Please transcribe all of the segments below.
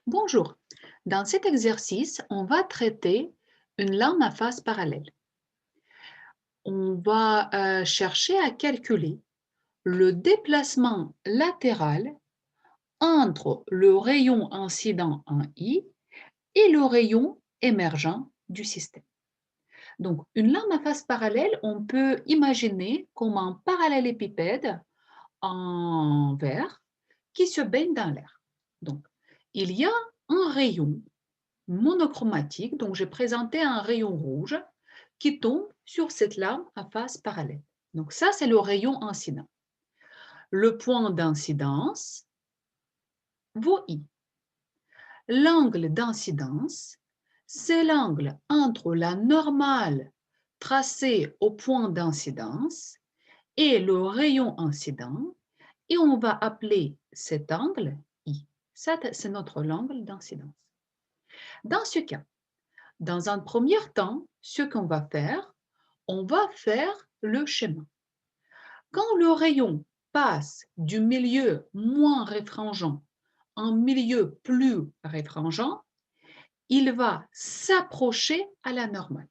Bonjour, dans cet exercice, on va traiter une lame à face parallèle. On va chercher à calculer le déplacement latéral entre le rayon incident en I et le rayon émergent du système. Donc, une lame à face parallèle, on peut imaginer comme un parallélépipède en verre qui se baigne dans l'air. Donc, il y a un rayon monochromatique, donc j'ai présenté un rayon rouge qui tombe sur cette lame à face parallèle. Donc ça, c'est le rayon incident. Le point d'incidence vaut I. L'angle d'incidence, c'est l'angle entre la normale tracée au point d'incidence et le rayon incident, et on va appeler cet angle I. Ça, c'est notre angle d'incidence. Dans ce cas, dans un premier temps, ce qu'on va faire, on va faire le schéma. Quand le rayon passe du milieu moins réfringent à un milieu plus réfringent, il va s'approcher à la normale.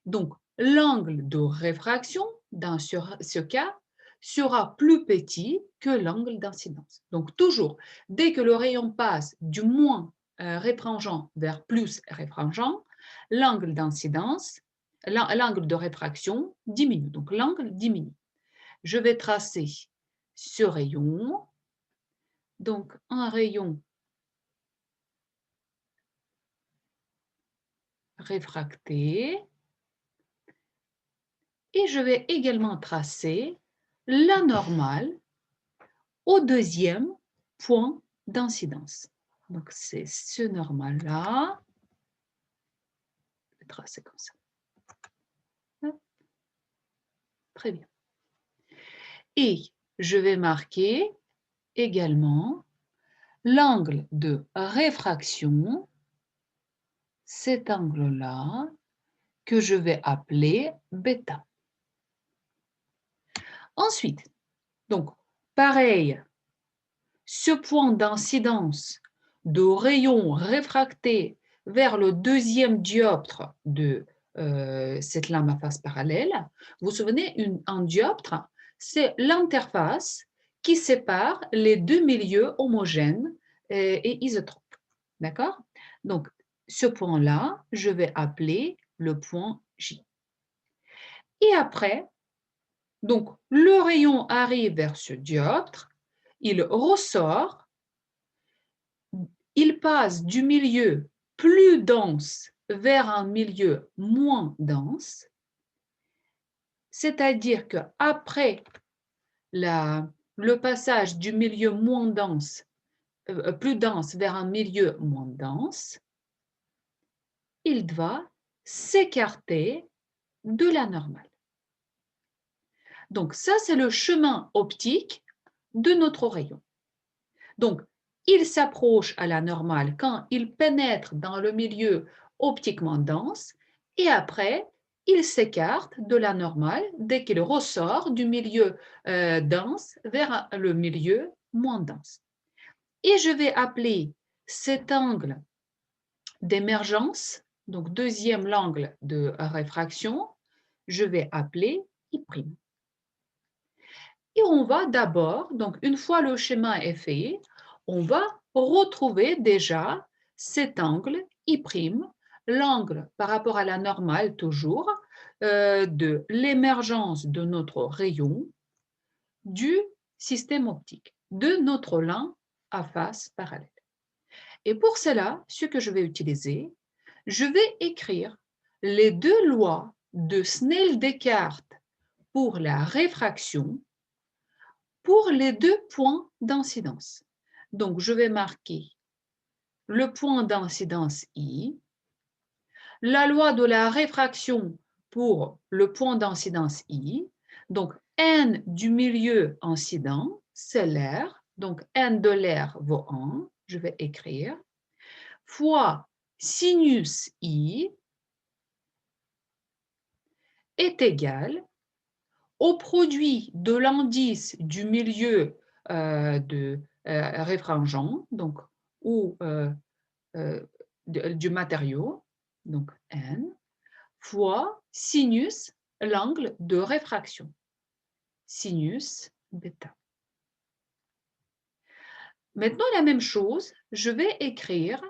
Donc, l'angle de réfraction, dans ce cas, sera plus petit que l'angle d'incidence. Donc, toujours, dès que le rayon passe du moins réfringent vers plus réfringent, l'angle d'incidence, l'angle de réfraction diminue. Donc, l'angle diminue. Je vais tracer ce rayon. Donc, un rayon réfracté. Et je vais également tracer la normale au deuxième point d'incidence. Donc, c'est ce normal-là. Je vais tracer comme ça. Très bien. Et je vais marquer également l'angle de réfraction, cet angle-là, que je vais appeler bêta. Ensuite, donc, pareil, ce point d'incidence de rayon réfracté vers le deuxième dioptre de cette lame à face parallèle, vous vous souvenez, un dioptre, c'est l'interface qui sépare les deux milieux homogènes et isotropes. D'accord? Donc, ce point-là, je vais appeler le point J. Et après, donc, le rayon arrive vers ce dioptre, il ressort, il passe du milieu plus dense vers un milieu moins dense, c'est-à-dire qu'après le passage du milieu moins dense, plus dense vers un milieu moins dense, il va s'écarter de la normale. Donc ça, c'est le chemin optique de notre rayon. Donc, il s'approche à la normale quand il pénètre dans le milieu optiquement dense et après, il s'écarte de la normale dès qu'il ressort du milieu dense vers le milieu moins dense. Et je vais appeler cet angle d'émergence, donc deuxième angle de réfraction, je vais appeler I'. Et on va d'abord, donc une fois le schéma est fait, on va retrouver déjà cet angle I', l'angle par rapport à la normale toujours, de l'émergence de notre rayon du système optique, de notre lame à face parallèle. Et pour cela, ce que je vais utiliser, je vais écrire les deux lois de Snell-Descartes pour la réfraction pour les deux points d'incidence. Donc, je vais marquer le point d'incidence I, la loi de la réfraction pour le point d'incidence I, donc n du milieu incident, c'est l'air, donc n de l'air vaut 1, je vais écrire, fois sinus I est égal au produit de l'indice du milieu réfringent, donc ou du matériau, donc n, fois sinus l'angle de réfraction, sinus bêta. Maintenant, la même chose, je vais écrire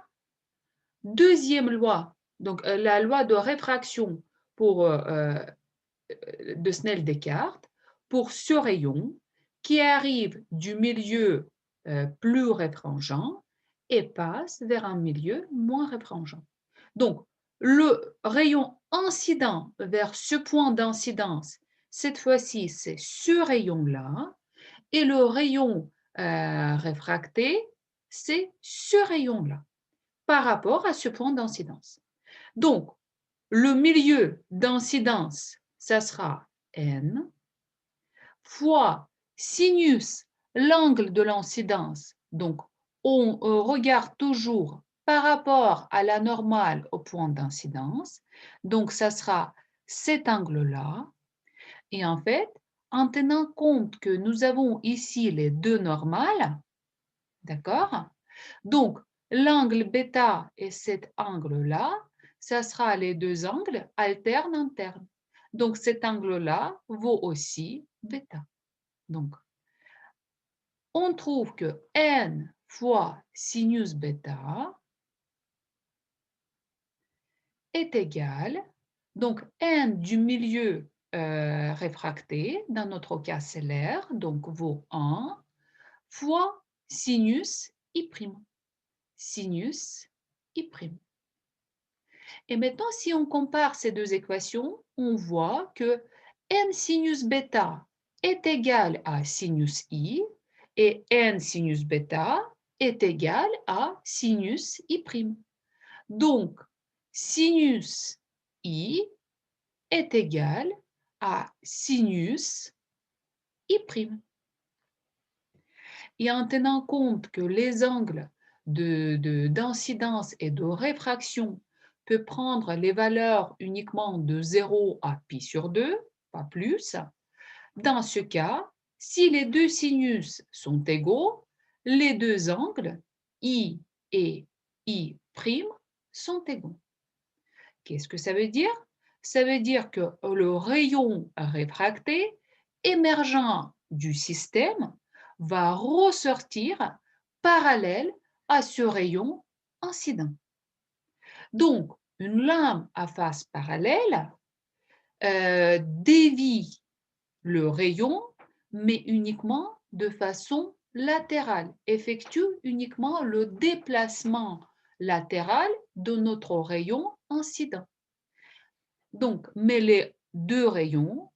deuxième loi, donc la loi de réfraction pour, de Snell-Descartes pour ce rayon qui arrive du milieu plus réfringent et passe vers un milieu moins réfringent. Donc, le rayon incident vers ce point d'incidence, cette fois-ci, c'est ce rayon-là, et le rayon réfracté, c'est ce rayon-là, par rapport à ce point d'incidence. Donc, le milieu d'incidence, ça sera n, fois sinus l'angle de l'incidence. Donc, on regarde toujours par rapport à la normale au point d'incidence. Donc, ça sera cet angle-là. Et en fait, en tenant compte que nous avons ici les deux normales, d'accord? Donc, l'angle bêta et cet angle-là, ça sera les deux angles alternes-internes. Donc, cet angle-là vaut aussi bêta. Donc, on trouve que n fois sinus bêta est égal, donc n du milieu réfracté, dans notre cas c'est l'air, donc vaut 1, fois sinus i'. Sinus i'. Et maintenant, si on compare ces deux équations, on voit que n sinus bêta est égal à sinus i et n sinus bêta est égal à sinus i'. Donc, sinus i est égal à sinus i'. Et en tenant compte que les angles d'incidence et de réfraction peuvent prendre les valeurs uniquement de 0 à pi sur 2, pas plus, dans ce cas, si les deux sinus sont égaux, les deux angles, I et I' sont égaux. Qu'est-ce que ça veut dire? Ça veut dire que le rayon réfracté émergeant du système va ressortir parallèle à ce rayon incident. Donc, une lame à face parallèle dévie le rayon, mais uniquement de façon latérale, effectue uniquement le déplacement latéral de notre rayon incident. Donc, mais les deux rayons,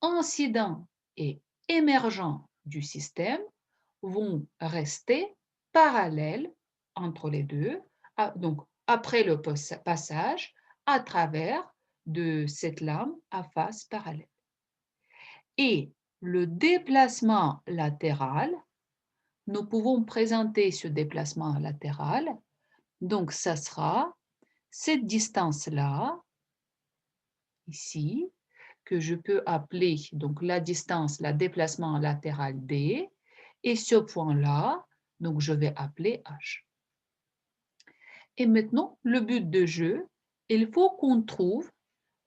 incident et émergent du système, vont rester parallèles entre les deux, donc après le passage à travers de cette lame à face parallèle. Et le déplacement latéral, nous pouvons présenter ce déplacement latéral, donc ça sera cette distance-là, ici, que je peux appeler donc la distance, le déplacement latéral D, et ce point-là, donc je vais appeler H. Et maintenant, le but de jeu, il faut qu'on trouve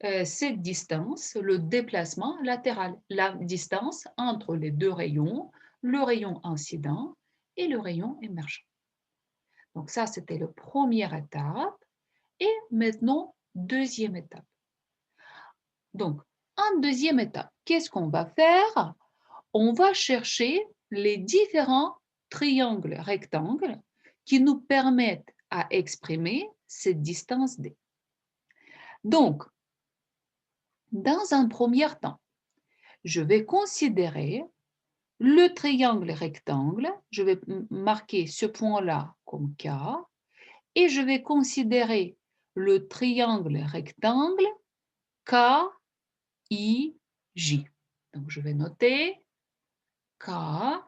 cette distance, le déplacement latéral, la distance entre les deux rayons, le rayon incident et le rayon émergent. Donc ça, c'était la première étape. Et maintenant, deuxième étape. Donc, en deuxième étape, qu'est-ce qu'on va faire? On va chercher les différents triangles rectangles qui nous permettent à exprimer cette distance D. Donc, dans un premier temps, je vais considérer le triangle rectangle, je vais marquer ce point-là comme K, et je vais considérer le triangle rectangle KIJ. Donc, je vais noter KIJ.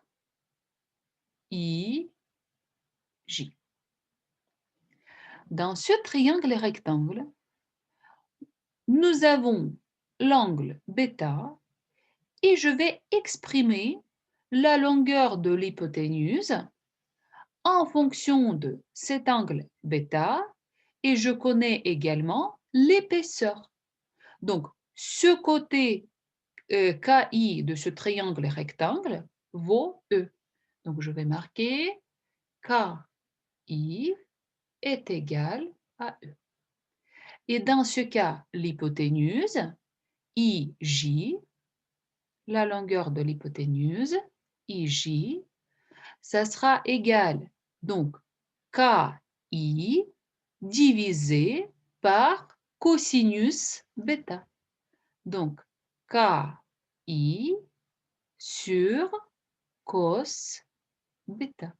Dans ce triangle rectangle, nous avons l'angle bêta et je vais exprimer la longueur de l'hypoténuse en fonction de cet angle bêta et je connais également l'épaisseur. Donc, ce côté KI de ce triangle rectangle vaut E. Donc, je vais marquer KI est égal à E. Et dans ce cas, l'hypoténuse, IJ, la longueur de l'hypoténuse, IJ, ça sera égal, donc, KI divisé par cosinus bêta. Donc, KI sur cos bêta.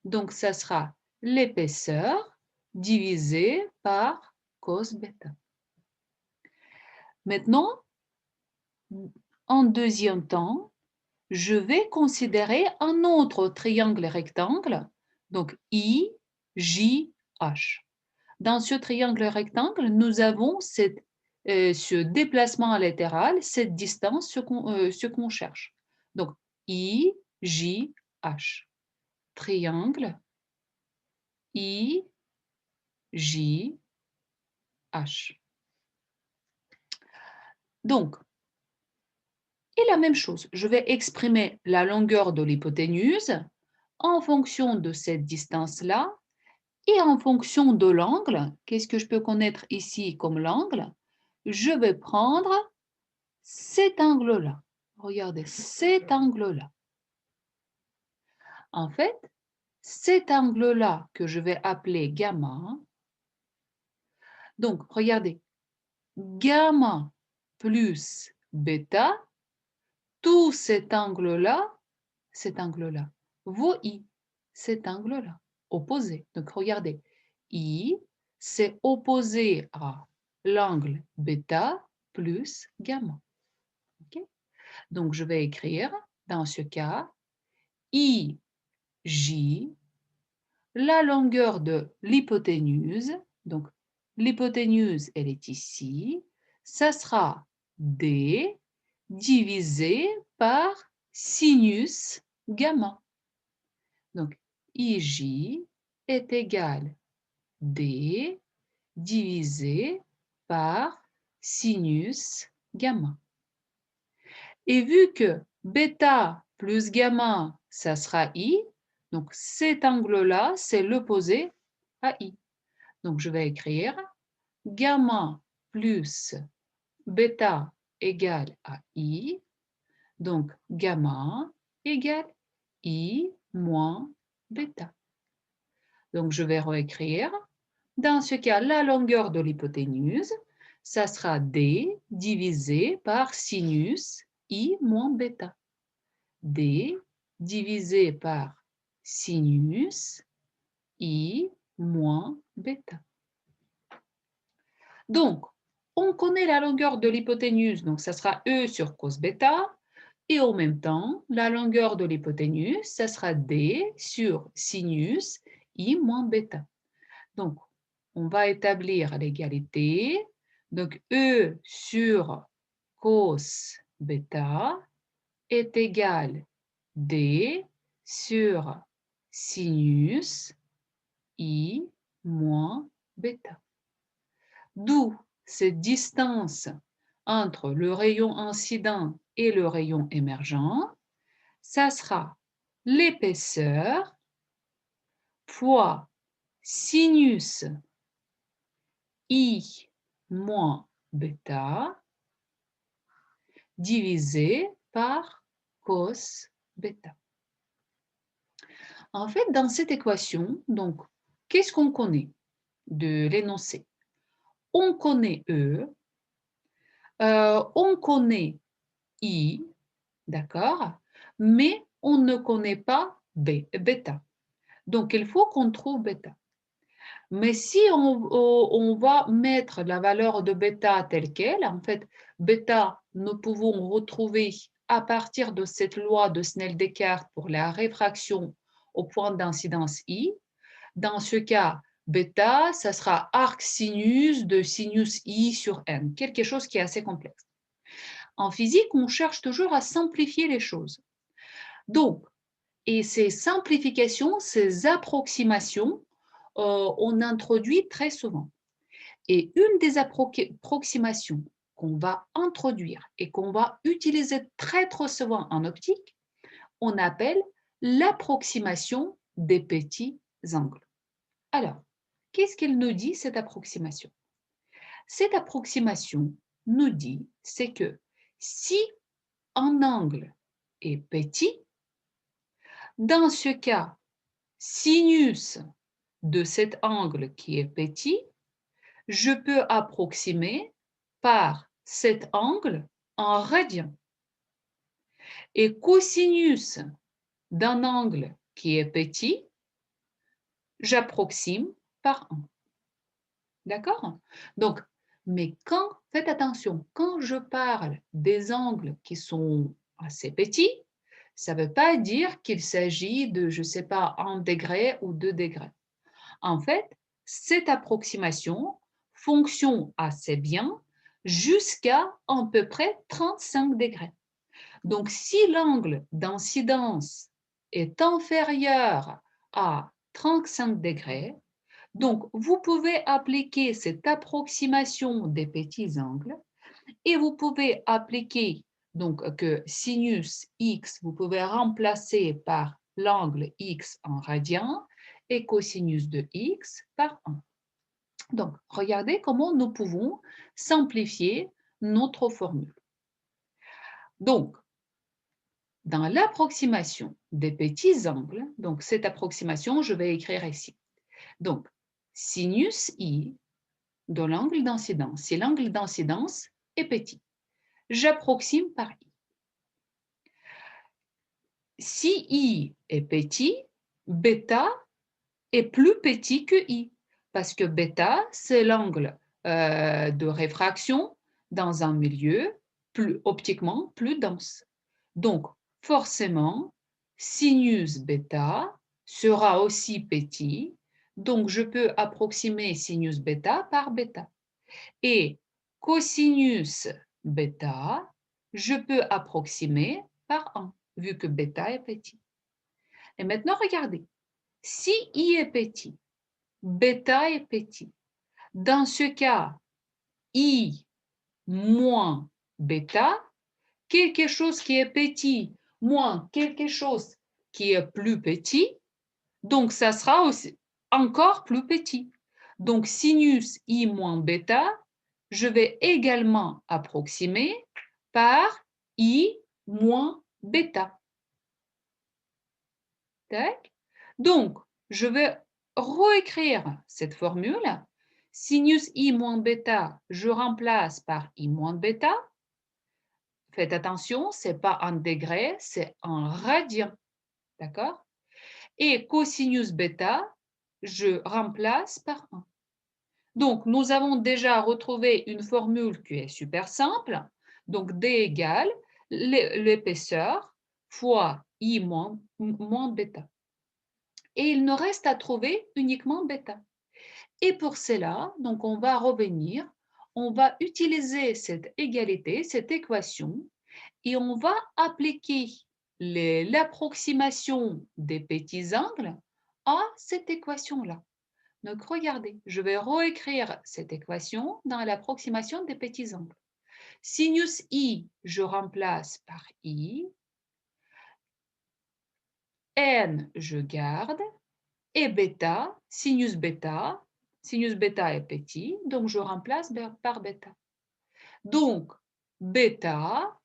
Donc, ça sera l'épaisseur divisée par cos bêta. Maintenant, en deuxième temps, je vais considérer un autre triangle rectangle, donc IJH. Dans ce triangle rectangle, nous avons ce déplacement latéral, cette distance, ce qu'on cherche. Donc, IJH. Triangle IJH. Donc, et la même chose, je vais exprimer la longueur de l'hypoténuse en fonction de cette distance-là et en fonction de l'angle. Qu'est-ce que je peux connaître ici comme l'angle? Je vais prendre cet angle-là. Regardez, cet angle-là. En fait, cet angle-là que je vais appeler gamma, donc regardez, gamma plus bêta, tout cet angle-là, vaut I, cet angle-là, opposé. Donc regardez, I, c'est opposé à l'angle bêta plus gamma. Okay? Donc je vais écrire, dans ce cas, IJ, la longueur de l'hypoténuse, donc l'hypoténuse, elle est ici, ça sera D divisé par sinus gamma. Donc, IJ est égal D divisé par sinus gamma. Et vu que bêta plus gamma, ça sera I, donc cet angle-là, c'est l'opposé à I. Donc, je vais écrire gamma plus bêta égale à I. Donc, gamma égale I moins bêta. Donc, je vais réécrire. Dans ce cas, la longueur de l'hypoténuse, ça sera D divisé par sinus I moins bêta. D divisé par sinus I moins bêta. Donc, on connaît la longueur de l'hypoténuse, donc ça sera E sur cos bêta. Et en même temps, la longueur de l'hypoténuse, ça sera D sur sinus I moins bêta. Donc, on va établir l'égalité. Donc, E sur cos bêta est égal D sur sinus I moins bêta. D'où cette distance entre le rayon incident et le rayon émergent, ça sera l'épaisseur fois sinus I moins bêta divisé par cos bêta. En fait, dans cette équation, donc, qu'est-ce qu'on connaît de l'énoncé? On connaît E, on connaît I, d'accord, mais on ne connaît pas bêta. Donc, il faut qu'on trouve bêta. Mais si on va mettre la valeur de bêta telle qu'elle, en fait, bêta, nous pouvons retrouver à partir de cette loi de Snell-Descartes pour la réfraction au point d'incidence I. Dans ce cas, bêta, ça sera arc sinus de sinus I sur n, quelque chose qui est assez complexe. En physique, on cherche toujours à simplifier les choses. Donc, Et ces simplifications, ces approximations, on introduit très souvent. Et une des approximations qu'on va introduire et qu'on va utiliser très trop souvent en optique, on appelle l'approximation des petits angles. Alors, qu'est-ce qu'elle nous dit, cette approximation? Cette approximation nous dit, c'est que si un angle est petit, dans ce cas, sinus de cet angle qui est petit, je peux approximer par cet angle en radian. Et cosinus d'un angle qui est petit, j'approxime par 1. D'accord? Donc, mais faites attention, quand je parle des angles qui sont assez petits, ça ne veut pas dire qu'il s'agit de, je ne sais pas, 1 degré ou 2 degrés. En fait, cette approximation fonctionne assez bien jusqu'à à peu près 35 degrés. Donc, si l'angle d'incidence est inférieur à 35 degrés, donc vous pouvez appliquer cette approximation des petits angles et vous pouvez appliquer donc que sinus x, vous pouvez remplacer par l'angle x en radian et cosinus de x par 1. Donc, regardez comment nous pouvons simplifier notre formule. Donc, dans l'approximation des petits angles, donc cette approximation, je vais écrire ici. Donc, sinus i de l'angle d'incidence, si l'angle d'incidence est petit, j'approxime par i. Si i est petit, bêta est plus petit que i, parce que bêta, c'est l'angle de réfraction dans un milieu optiquement plus dense. Donc, forcément, sinus bêta sera aussi petit, donc je peux approximer sinus bêta par bêta. Et cosinus bêta, je peux approximer par 1, vu que bêta est petit. Et maintenant, regardez, si i est petit, bêta est petit, dans ce cas, i moins bêta, quelque chose qui est petit moins quelque chose qui est plus petit, donc ça sera aussi encore plus petit. Donc sinus i moins bêta, je vais également approximer par i moins bêta. Donc, je vais réécrire cette formule. Sinus i moins bêta, je remplace par i moins bêta. Faites attention, ce n'est pas en degré, c'est en radian. D'accord? Et cosinus bêta, je remplace par 1. Donc, nous avons déjà retrouvé une formule qui est super simple. Donc, D égale l'épaisseur fois I moins bêta. Et il nous reste à trouver uniquement bêta. Et pour cela, donc on va revenir, on va utiliser cette égalité, cette équation, et on va appliquer l'approximation des petits angles à cette équation-là. Donc, regardez, je vais réécrire cette équation dans l'approximation des petits angles. Sinus i, je remplace par i. N, je garde. Et bêta, sinus bêta est petit, donc je remplace par bêta. Donc, bêta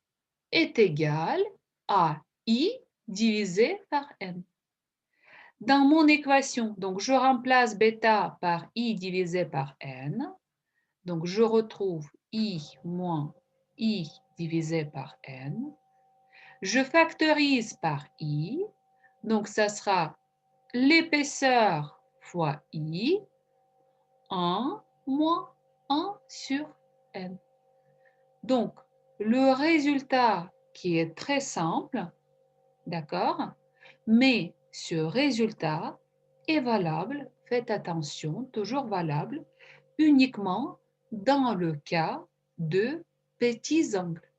est égal à i divisé par n. Dans mon équation, donc je remplace bêta par i divisé par n. Donc, je retrouve i moins i divisé par n. Je factorise par i. Donc, ça sera l'épaisseur fois i, 1 moins 1 sur n. Donc, le résultat qui est très simple, d'accord, mais ce résultat est valable, faites attention, toujours valable, uniquement dans le cas de petits angles.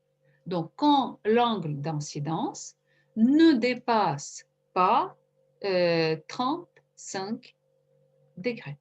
Donc, quand l'angle d'incidence ne dépasse pas 35 degrés.